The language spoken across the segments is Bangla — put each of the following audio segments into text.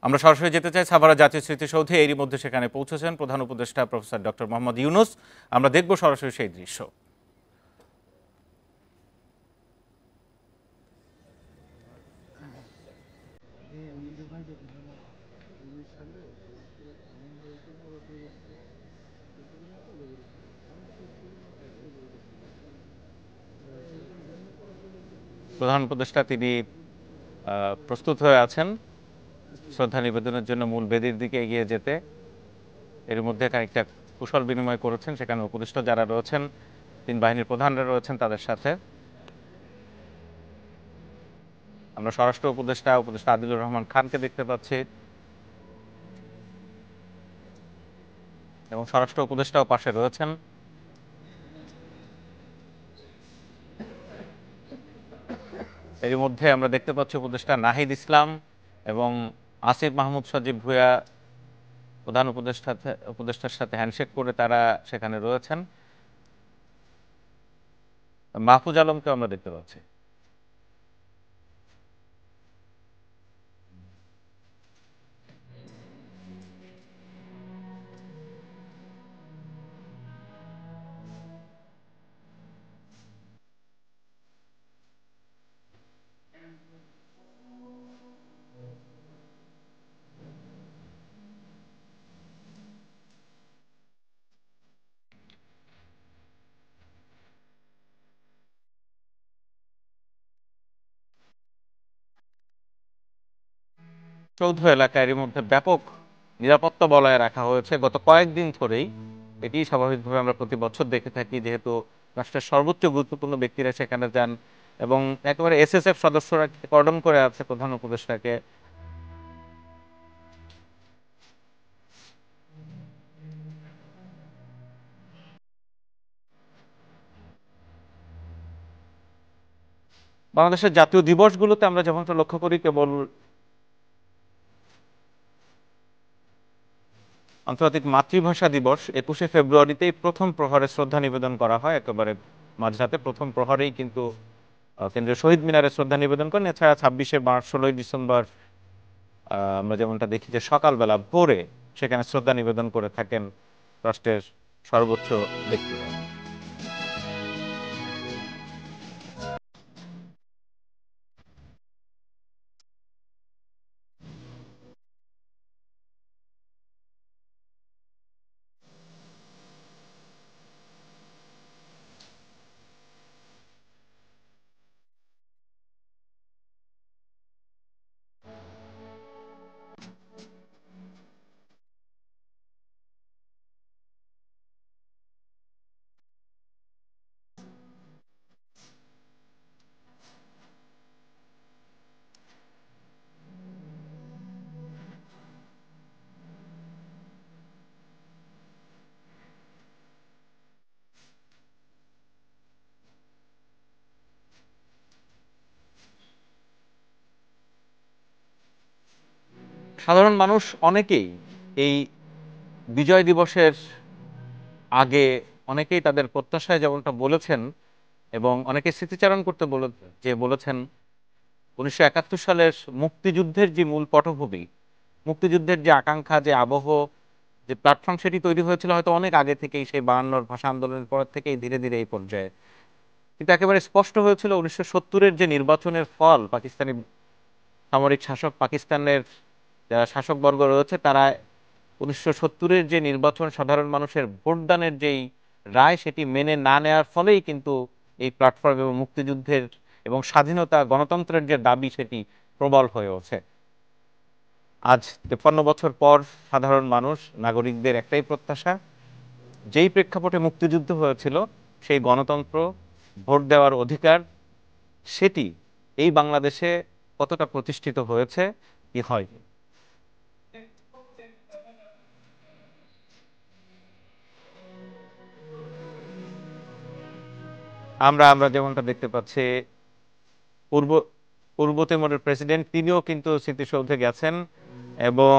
আমরা সরাসরি যেতে চাই সাভারা জাতীয় স্মৃতিসৌধে। এরই মধ্যে সেখানে পৌঁছেছেন প্রধান উপদেষ্টা প্রফেসর ডক্টর মোহাম্মদ ইউনূস। আমরা দেখব সরাসরি সেই দৃশ্য। প্রধান উপদেষ্টা তিনি প্রস্তুত হয়ে আছেন শ্রদ্ধা নিবেদনের জন্য মূল বেদির দিকে এগিয়ে যেতে। এর মধ্যে খানিকটা কুশল বিনিময় করেছেন সেখানে উপদেষ্টা যারা রয়েছেন, তিন বাহিনীর প্রধানরা রয়েছেন তাদের সাথে। আমরা স্বরাষ্ট্র উপদেষ্টা আদিলুর রহমান খানকে দেখতে পাচ্ছি এবং স্বরাষ্ট্র উপদেষ্টাও পাশে রয়েছেন। এর মধ্যে আমরা দেখতে পাচ্ছি উপদেষ্টা নাহিদ ইসলাম এবং আসিফ মাহমুদ সজীব ভুঁইয়া প্রধান উপদেষ্টার সাথে হ্যান্ডশেক করে তারা সেখানে রয়েছেন। মাহফুজ আলমকে আমরা দেখতে পাচ্ছি। চৌধ এলাকায় এর মধ্যে ব্যাপক নিরাপত্তা বলয়ে রাখা হয়েছে গত কয়েকদিন ধরেই। এটি স্বাভাবিকভাবে আমরা প্রতি বছর দেখে থাকি, যেহেতু রাষ্ট্রের সর্বোচ্চ গুরুত্বপূর্ণ ব্যক্তিরা সেখানে যান এবং একেবারে এসএসএফ সদস্যরা কর্ডন করে আছে প্রধান উপদেষ্টাকে। বাংলাদেশের জাতীয় দিবসগুলোতে আমরা যেমনটা লক্ষ্য করি, কেবল আন্তর্জাতিক মাতৃভাষা দিবস 21শে ফেব্রুয়ারিতেই প্রথম প্রহরে শ্রদ্ধা নিবেদন করা হয়, একেবারে মাঝরাতে প্রথম প্রহরেই কিন্তু কেন্দ্রীয় শহীদ মিনারে শ্রদ্ধা নিবেদন করেন। এছাড়া 26শে মার্চ, 16ই ডিসেম্বর আমরা যেমনটা দেখি যে সকালবেলা ভোরে সেখানে শ্রদ্ধা নিবেদন করে থাকেন রাষ্ট্রের সর্বোচ্চ ব্যক্তিরা। সাধারণ মানুষ অনেকেই এই বিজয় দিবসের আগে অনেকেই তাদের প্রত্যাশায় যেমনটা বলেছেন এবং অনেকে স্মৃতিচারণ করতে বলেছেন 1971 সালের মুক্তিযুদ্ধের যে মূল পটভূমি, মুক্তিযুদ্ধের যে আকাঙ্ক্ষা, যে আবহ, যে প্ল্যাটফর্ম, সেটি তৈরি হয়েছিল হয়তো অনেক আগে থেকেই, সেই 52 ভাষা আন্দোলনের পর থেকেই ধীরে ধীরে এই পর্যায়ে। কিন্তু একেবারে স্পষ্ট হয়েছিল 1970-এর যে নির্বাচনের ফল, পাকিস্তানি সামরিক শাসক, পাকিস্তানের যারা শাসকবর্গ রয়েছে তারা 1970-এর যে নির্বাচন, সাধারণ মানুষের ভোটদানের যেই রায়, সেটি মেনে না নেওয়ার ফলেই কিন্তু এই প্ল্যাটফর্ম এবং মুক্তিযুদ্ধের এবং স্বাধীনতা গণতন্ত্রের যে দাবি সেটি প্রবল হয়ে ওঠে। আজ 53 বছর পর সাধারণ মানুষ, নাগরিকদের একটাই প্রত্যাশা, যেই প্রেক্ষাপটে মুক্তিযুদ্ধ হয়েছিল সেই গণতন্ত্র, ভোট দেওয়ার অধিকার, সেটি এই বাংলাদেশে কতটা প্রতিষ্ঠিত হয়েছে কি হয়নি। আমরা যেমনটা দেখতে পাচ্ছি, পূর্ব পূর্ব তিমুরের প্রেসিডেন্ট তিনিও কিন্তু স্মৃতিসৌধে গেছেন এবং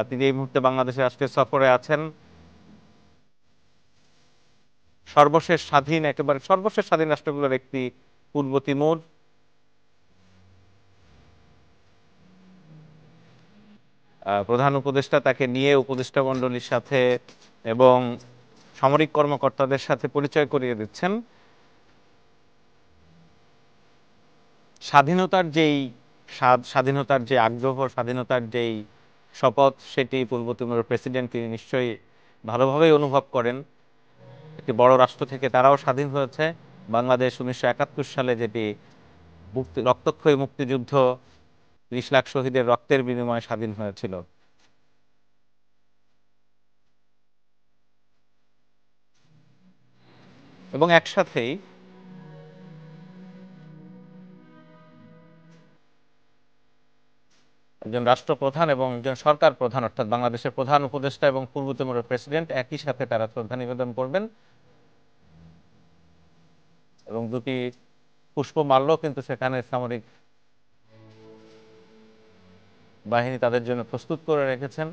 তিনি এই মুহূর্তে বাংলাদেশের রাষ্ট্রীয় সফরে আছেন। একেবারে সর্বশেষ স্বাধীন রাষ্ট্রগুলোর একটি পূর্ব তিমুর। প্রধান উপদেষ্টা তাকে নিয়ে উপদেষ্টা মণ্ডলীর সাথে এবং সামরিক কর্মকর্তাদের সাথে পরিচয় করিয়ে দিচ্ছেন। স্বাধীনতার যেই স্বাদ, স্বাধীনতার যে আগ্রহ, স্বাধীনতার যেই শপথ, সেটি পূর্ব তিমুরের প্রেসিডেন্ট তিনি নিশ্চয়ই ভালোভাবেই অনুভব করেন। একটি বড় রাষ্ট্র থেকে তারাও স্বাধীন হয়েছে। বাংলাদেশ 1971 সালে যেটি রক্তক্ষয়ী মুক্তিযুদ্ধ, 30 লাখ শহীদের রক্তের বিনিময়ে স্বাধীন হয়েছিল। এবং একসাথেই একজন রাষ্ট্রপ্রধান এবং একজন সরকার প্রধান, অর্থাৎ বাংলাদেশের প্রধান উপদেষ্টা এবং পূর্ব তিমুরের প্রেসিডেন্ট একই সাথে তারা শ্রদ্ধা নিবেদন করবেন এবং দুটি পুষ্পমাল্য কিন্তু সেখানে সামরিক বাহিনী তাদের জন্য প্রস্তুত করে রেখেছেন।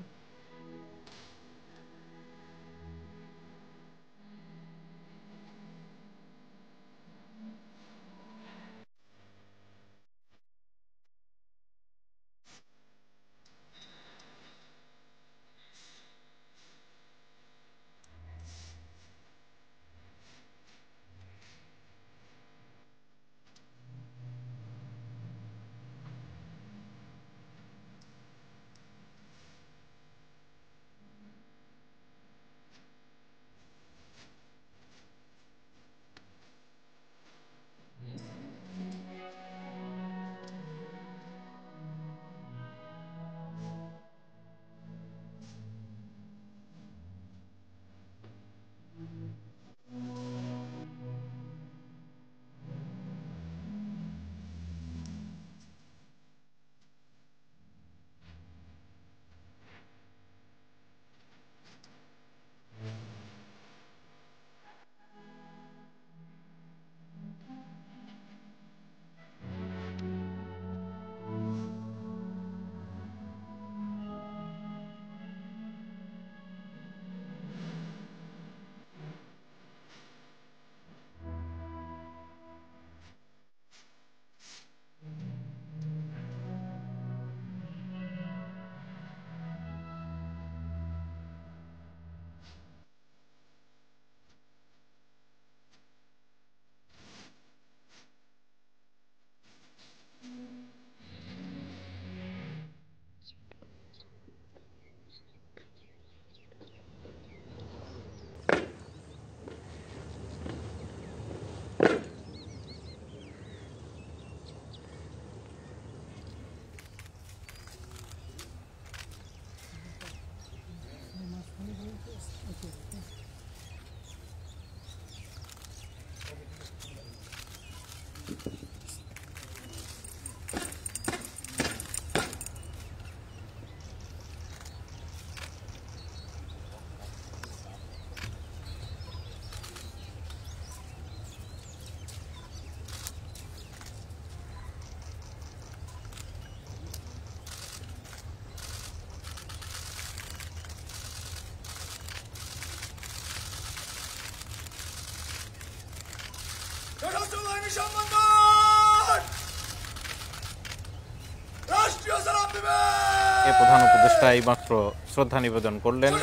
প্রধান উপদেষ্টা এইমাত্র শ্রদ্ধা নিবেদন করলেন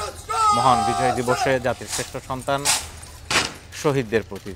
মহান বিজয় দিবসে জাতির শ্রেষ্ঠ সন্তান শহীদদের প্রতি।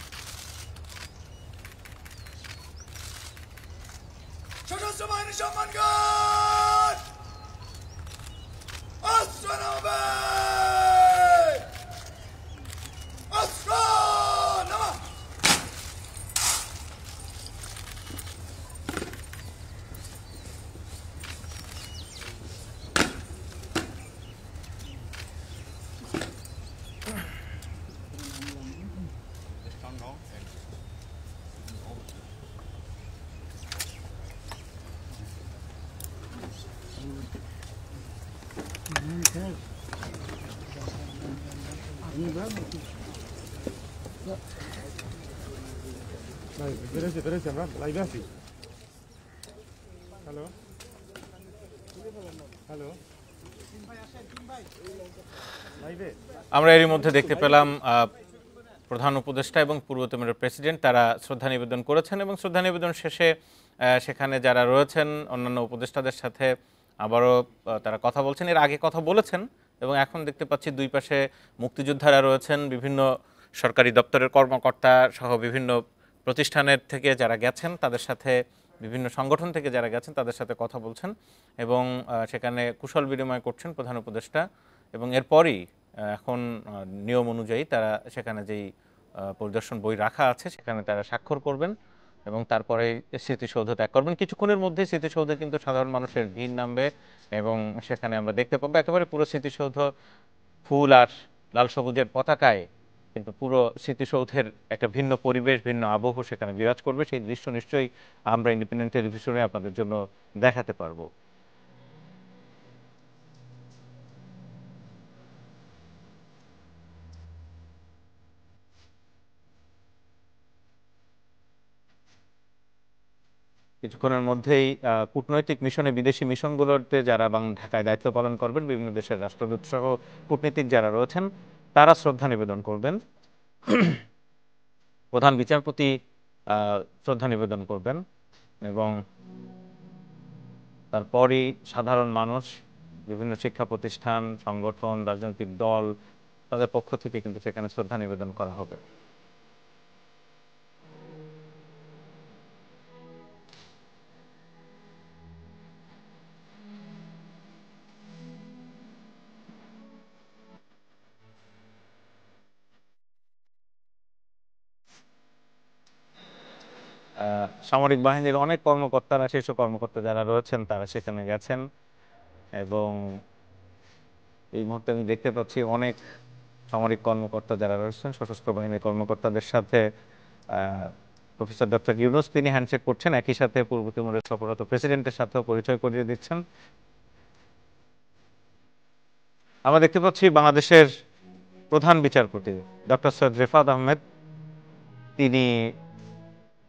আমরা এরই মধ্যে দেখতে পেলাম প্রধান উপদেষ্টা এবং পূর্ব তিমুরের প্রেসিডেন্ট তারা শ্রদ্ধা নিবেদন করেছেন এবং শ্রদ্ধা নিবেদন শেষে সেখানে যারা রয়েছেন অন্যান্য উপদেষ্টাদের সাথে আবারও তারা কথা বলছেন, এর আগে কথা বলেছেন। এবং এখন দেখতে পাচ্ছি দুই পাশে মুক্তিযোদ্ধারা রয়েছেন, বিভিন্ন সরকারি দপ্তরের কর্মকর্তা সহ বিভিন্ন প্রতিষ্ঠানের থেকে যারা গেছেন তাদের সাথে, বিভিন্ন সংগঠন থেকে যারা গেছেন তাদের সাথে কথা বলছেন এবং সেখানে কুশল বিনিময় করছেন প্রধান উপদেষ্টা। এবং এরপরই এখন নিয়ম অনুযায়ী তারা সেখানে যেই পরিদর্শন বই রাখা আছে সেখানে তারা স্বাক্ষর করবেন এবং তারপরে স্মৃতিসৌধ ত্যাগ করবেন। কিছুক্ষণের মধ্যে স্মৃতিসৌধে কিন্তু সাধারণ মানুষের ভিড় নামবে এবং সেখানে আমরা দেখতে পাবো একেবারে পুরো স্মৃতিসৌধ ফুল আর লাল সবুজের পতাকায় কিন্তু পুরো স্মৃতিসৌধের একটা ভিন্ন পরিবেশ, ভিন্ন আবহ সেখানে বিরাজ করবে। সেই দৃশ্য নিশ্চয়ই আমরা ইন্ডিপেন্ডেন্ট টেলিভিশনে আপনাদের জন্য দেখাতে পারবো। কিছুক্ষণের মধ্যেই কূটনৈতিক মিশনে, বিদেশি মিশনগুলোতে যারা ঢাকায় দায়িত্ব পালন করবেন, বিভিন্ন দেশের রাষ্ট্রদূত সহ কূটনীতিক যারা রয়েছেন তারা শ্রদ্ধা নিবেদন করবেন। প্রধান বিচারপতি শ্রদ্ধা নিবেদন করবেন এবং তারপরই সাধারণ মানুষ, বিভিন্ন শিক্ষা প্রতিষ্ঠান, সংগঠন, রাজনৈতিক দল তাদের পক্ষ থেকে কিন্তু সেখানে শ্রদ্ধা নিবেদন করা হবে। সামরিক বাহিনীর অনেক কর্মকর্তারা, শীর্ষ কর্মকর্তা যারা রয়েছেন তারা সেখানে গেছেন এবং এই মুহূর্তে আমি দেখতে পাচ্ছি অনেক সামরিক কর্মকর্তা যারা রয়েছেন, সশস্ত্র বাহিনীর কর্মকর্তাদের সাথে প্রফেসর ডক্টর ইউনূস তিনি হ্যান্ডশেক করছেন, একই সাথে পূর্ব তিমুরের সফররত প্রেসিডেন্টের সাথেও পরিচয় করিয়ে দিচ্ছেন। আমরা দেখতে পাচ্ছি বাংলাদেশের প্রধান বিচারপতি ডক্টর সৈয়দ রেফাত আহমেদ তিনি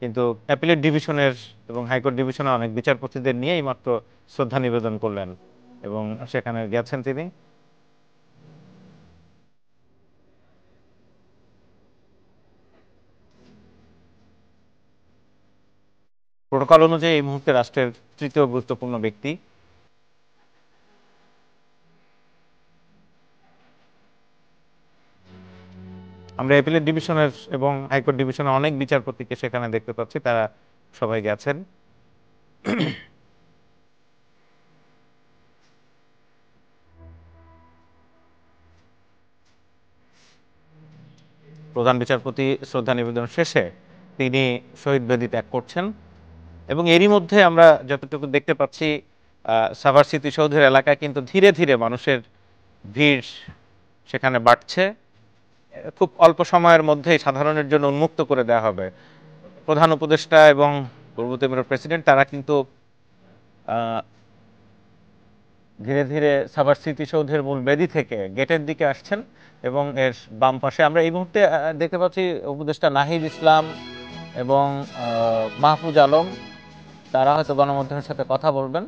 কিন্তু অ্যাপিলেট ডিভিশনের এবং হাইকোর্ট ডিভিশনের অনেক বিচারপতিদের নিয়েই মাত্র শ্রদ্ধা নিবেদন করলেন এবং সেখানে গেছেন তিনি। প্রোটোকল অনুযায়ী এই মুহূর্তে রাষ্ট্রের তৃতীয় গুরুত্বপূর্ণ ব্যক্তি। আমরা অ্যাপিলেট ডিভিশনের এবং হাইকোর্ট ডিভিশনের অনেক বিচারপতিকে সেখানে দেখতে পাচ্ছি, তারা সবাই গেছেন। প্রধান বিচারপতি শ্রদ্ধা নিবেদন শেষে তিনি শহীদ বেদি ত্যাগ করছেন এবং এরই মধ্যে আমরা যতটুকু দেখতে পাচ্ছি সাভার স্মৃতিসৌধের এলাকায় কিন্তু ধীরে ধীরে মানুষের ভিড় সেখানে বাড়ছে। খুব অল্প সময়ের মধ্যেই সাধারণের জন্য উন্মুক্ত করে দেওয়া হবে। প্রধান উপদেষ্টা এবং পূর্ব তিমুরের প্রেসিডেন্ট তারা কিন্তু ধীরে ধীরে সাভার স্মৃতিসৌধের মূল বেদি থেকে গেটের দিকে আসছেন এবং এর বাম পাশে আমরা এই মুহূর্তে দেখতে পাচ্ছি উপদেষ্টা নাহিদ ইসলাম এবং মাহফুজ আলম তারা হয়তো গণমাধ্যমের সাথে কথা বলবেন।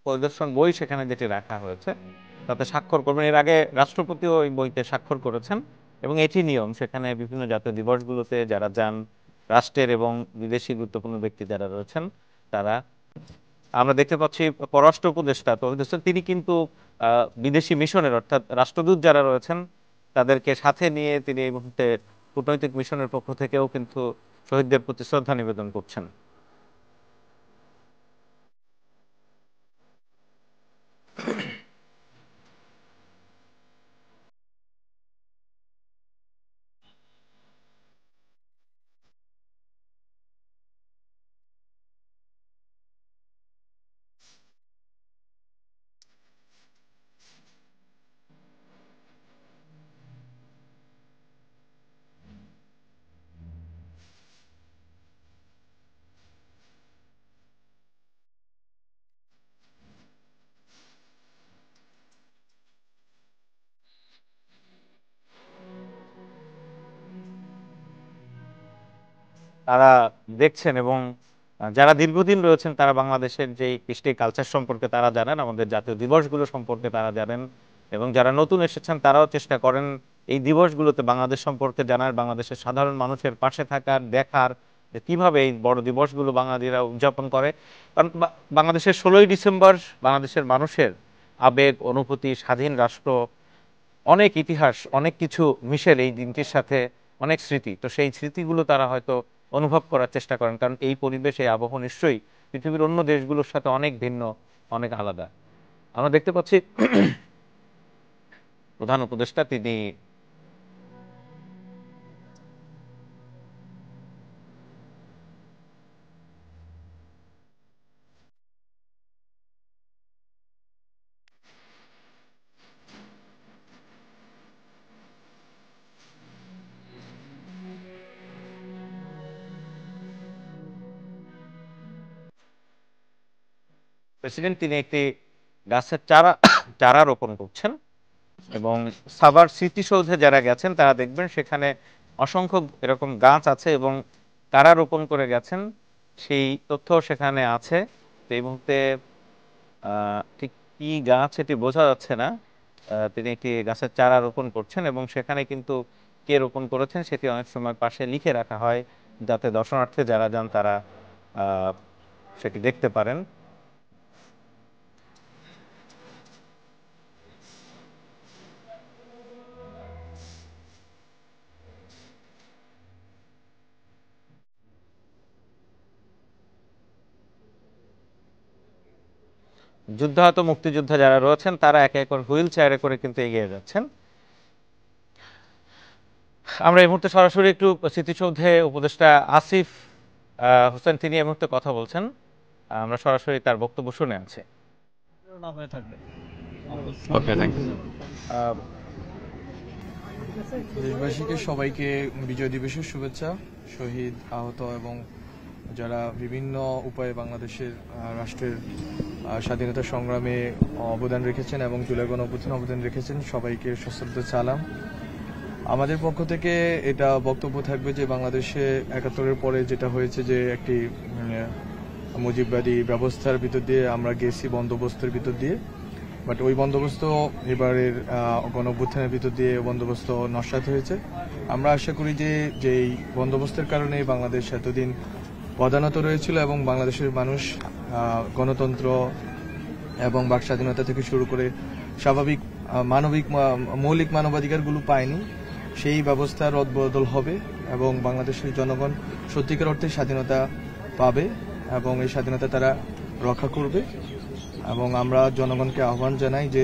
পরিদর্শন বই সেখানে যেটি রাখা হয়েছে তাতে স্বাক্ষর করবেন। এর আগে রাষ্ট্রপতিও ওই বইতে স্বাক্ষর করেছেন এবং এটি নিয়ম, সেখানে বিভিন্ন জাতীয় দিবসগুলোতে যারা যান, রাষ্ট্রের এবং বিদেশি গুরুত্বপূর্ণ ব্যক্তি যারা রয়েছেন তারা, আমরা দেখতে পাচ্ছি পররাষ্ট্র উপদেষ্টা তৌহিদ হোসেন তিনি কিন্তু বিদেশি মিশনের অর্থাৎ রাষ্ট্রদূত যারা রয়েছেন তাদেরকে সাথে নিয়ে তিনি এই মুহূর্তে কূটনৈতিক মিশনের পক্ষ থেকেও কিন্তু শহীদদের প্রতি শ্রদ্ধা নিবেদন করছেন। তারা দেখছেন এবং যারা দীর্ঘদিন রয়েছেন তারা বাংলাদেশের যে কৃষ্টি কালচার সম্পর্কে তারা জানেন, আমাদের জাতীয় দিবসগুলো সম্পর্কে তারা জানেন, এবং যারা নতুন এসেছেন তারাও চেষ্টা করেন এই দিবসগুলোতে বাংলাদেশ সম্পর্কে জানার, বাংলাদেশের সাধারণ মানুষের পাশে থাকার, দেখার যে কিভাবে এই বড় দিবসগুলো বাঙালিরা উদযাপন করে। কারণ বাংলাদেশের 16ই ডিসেম্বর বাংলাদেশের মানুষের আবেগ, অনুভূতি, স্বাধীন রাষ্ট্র, অনেক ইতিহাস, অনেক কিছু মিশেল এই দিনটির সাথে, অনেক স্মৃতি। তো সেই স্মৃতিগুলো তারা হয়তো অনুভব করার চেষ্টা করেন, কারণ এই পরিবেশ, এই আবহ নিশ্চয়ই পৃথিবীর অন্য দেশগুলোর সাথে অনেক ভিন্ন, অনেক আলাদা। আমরা দেখতে পাচ্ছি প্রধান উপদেষ্টা তিনি প্রেসিডেন্ট তিনি একটি গাছের চারা রোপণ করছেন, এবং সাভার স্মৃতিসৌধে যারা গেছেন তারা দেখবেন সেখানে অসংখ্য এরকম গাছ আছে এবং তারা রোপণ করে গেছেন, সেই তথ্য সেখানে আছে। তো এই মুহূর্তে ঠিক কি গাছ এটি বোঝা যাচ্ছে না। তিনি একটি গাছের চারা রোপণ করছেন এবং সেখানে কিন্তু কে রোপণ করেছেন সেটি অনেক সময় পাশে লিখে রাখা হয়, যাতে দর্শনার্থী যারা যান তারা সেটি দেখতে পারেন। যুদ্ধাহত মুক্তিযোদ্ধা যারা রয়েছেন তারা একে একে হুইল চেয়ারে করে কিন্তু এগিয়ে যাচ্ছেন। আমরা এই মুহূর্তে সরাসরি একটু স্মৃতিসৌধে উপদেষ্টা আসিফ হোসেন তিনি এই মুহূর্তে কথা বলছেন, আমরা সরাসরি তার বক্তব্য শুনে আছি। দেশবাসীকে সবাইকে বিজয় দিবসের শুভেচ্ছা। শহীদ, আহত এবং যারা বিভিন্ন উপায়ে বাংলাদেশের রাষ্ট্রের স্বাধীনতা সংগ্রামে অবদান রেখেছেন এবং জুলাই গণঅভ্যুত্থানে অবদান রেখেছেন সবাইকে সশ্রদ্ধ সালাম। আমাদের পক্ষ থেকে এটা বক্তব্য থাকবে যে বাংলাদেশে ৭১-এর পরে যেটা হয়েছে যে একটি মুজিববাদী ব্যবস্থার ভিতর দিয়ে আমরা গেছি, বন্দোবস্তের ভিতর দিয়ে, বাট ওই বন্দোবস্ত এবারের গণঅভ্যুত্থানের ভিতর দিয়ে বন্দোবস্ত নস্যাৎ হয়েছে। আমরা আশা করি যে এই বন্দোবস্তের কারণে বাংলাদেশ এতদিন প্রধানত রয়েছিল এবং বাংলাদেশের মানুষ গণতন্ত্র এবং বাক স্বাধীনতা থেকে শুরু করে স্বাভাবিক মৌলিক মানবাধিকারগুলো পায়নি। সেই ব্যবস্থার রদবদল হবে এবং বাংলাদেশের জনগণ সত্যিকার অর্থে স্বাধীনতা পাবে এবং এই স্বাধীনতা তারা রক্ষা করবে। এবং আমরা জনগণকে আহ্বান জানাই যে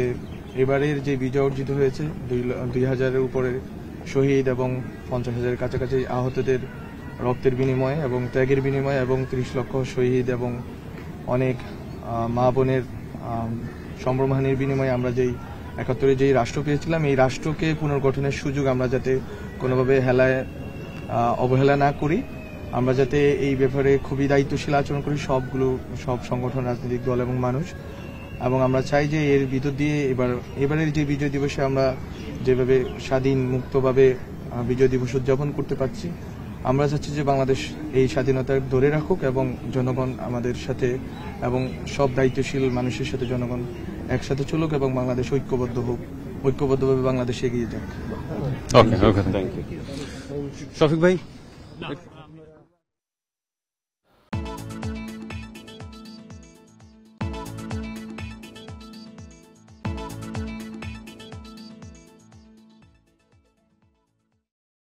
এবারের যে বিজয় অর্জিত হয়েছে ২,০০০-এর উপরে শহীদ এবং ৫০,০০০-এর কাছাকাছি আহতদের রক্তের বিনিময়ে এবং ত্যাগের বিনিময়ে এবং ৩০ লক্ষ শহীদ এবং অনেক মা বোনের সম্ভ্রমহানির বিনিময়ে আমরা যেই ৭১-এ যেই রাষ্ট্র পেয়েছিলাম, এই রাষ্ট্রকে পুনর্গঠনের সুযোগ আমরা যাতে কোনোভাবে অবহেলা না করি, আমরা যাতে এই ব্যাপারে খুবই দায়িত্বশীল আচরণ করি সব সংগঠন, রাজনৈতিক দল এবং মানুষ। এবং আমরা চাই যে এর ভিতর দিয়ে এবারের যে বিজয় দিবসে আমরা যেভাবে স্বাধীন মুক্তভাবে বিজয় দিবস উদযাপন করতে পারছি, আমরা চাচ্ছি যে বাংলাদেশ এই স্বাধীনতা ধরে রাখুক এবং জনগণ আমাদের সাথে এবং সব দায়িত্বশীল মানুষের সাথে জনগণ একসাথে চলুক এবং বাংলাদেশ ঐক্যবদ্ধভাবে বাংলাদেশ এগিয়ে যাক। ওকে, থ্যাংক ইউ। শফিক ভাই।